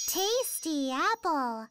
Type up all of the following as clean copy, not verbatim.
Tasty apple.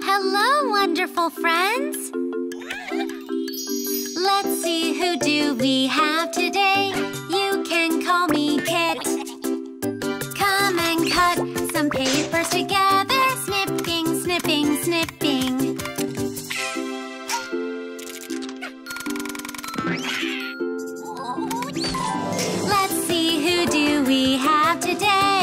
Hello, wonderful friends. Let's see, who do we have today? You can call me Kit. Come and cut some papers together. Snipping, snipping, snipping. Let's see, who do we have today?